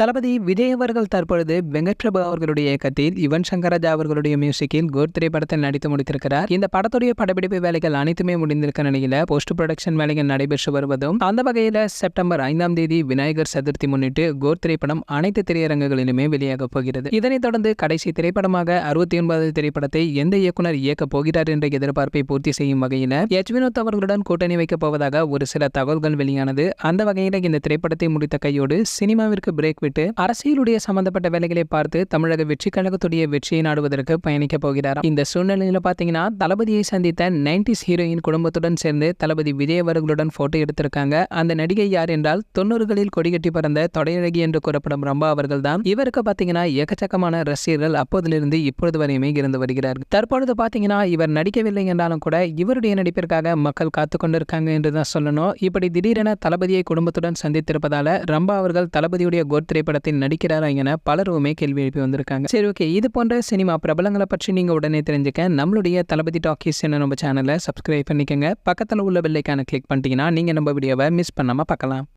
தளபதி விஜய் அவர்கள் தற்பொழுது வெங்கட் பிரபு அவர்களுடைய இயக்கத்தில் யுவன் சங்கர் ராஜா அவர்களுடைய மியூசிக்கில் கோட் திரைப்படத்தில் நடித்து முடித்திருக்கிறார். இந்த படத்துடைய படப்பிடிப்பு வேலைகள் அனைத்துமே முடிந்திருக்க நிலையில போஸ்ட் ப்ரொடக்ஷன் வேலைகள் நடைபெற்று வருவதும், அந்த வகையில செப்டம்பர் 5ஆம் தேதி விநாயகர் சதுர்த்தி முன்னிட்டு கோட் திரைப்படம் அனைத்து திரையரங்குகளிலுமே வெளியாக போகிறது. இதனைத் தொடர்ந்து கடைசி திரைப்படமாக 69வது திரைப்படத்தை எந்த இயக்குனர் இயக்கப் போகிறார் என்ற எதிர்பார்ப்பை பூர்த்தி செய்யும் வகையில எச் வினோத் அவர்களுடன் கூட்டணி வைக்கப் போவதாக ஒரு சில தகவல்கள் வெளியானது. அந்த வகையில இந்த திரைப்படத்தை முடித்த கையோடு சினிமாவிற்கு பிரேக் விட்டு அரசியலுடைய சம்பந்தப்பட்ட வேலைகளை பார்த்து தமிழக வெற்றி கழகத்துடைய வெற்றியை நாடுவதற்கு பயணிக்க போகிறார். இந்த சூழ்நிலையில பாத்தீங்கன்னா தளபதியை சந்தித்த 90s ஹீரோயின் குடும்பத்துடன் சேர்ந்து தளபதி விஜய் அவர்களுடன் போட்டோ எடுத்திருக்காங்க. அந்த நடிகை யார் என்றால் 90களில் கொடிகட்டி பறந்த தொடையழகி என்று கூறப்படும் ரம்பா அவர்கள் தான். இவருக்கு பாத்தீங்கன்னா எக்கச்சக்கமான ரசிகர்கள் அப்போதிலிருந்து இப்பொழுது வரையுமே இருந்து வருகிறார்கள். தற்பொழுது பாத்தீங்கன்னா இவர் நடிக்கவில்லை என்றாலும் கூட இவருடைய நடிப்பிற்காக மக்கள் காத்து கொண்டிருக்காங்க என்றுதான் சொல்லணும். இப்படி திடீரென தளபதியை குடும்பத்துடன் சந்தித்திருப்பதால ரம்பா அவர்கள் தளபதியுடைய கோட் திரைப்படத்தில் நடிக்கிறாரா என பலருமே கேள்வி எழுப்பி வந்திருக்காங்க. சரி, ஓகே, இது போன்ற சினிமா பிரபலங்களை பற்றி நீங்க உடனே தெரிஞ்சுக்க நம்மளுடைய தளபதி டாக்கீஸ் என்ன நம்ம சேனலை சப்ஸ்கிரைப் பண்ணிக்கங்க. பக்கத்தில் உள்ள பெல் ஐகானை கிளிக் பண்ணிட்டீங்கன்னா நீங்க நம்ம வீடியோவை மிஸ் பண்ணாம பார்க்கலாம்.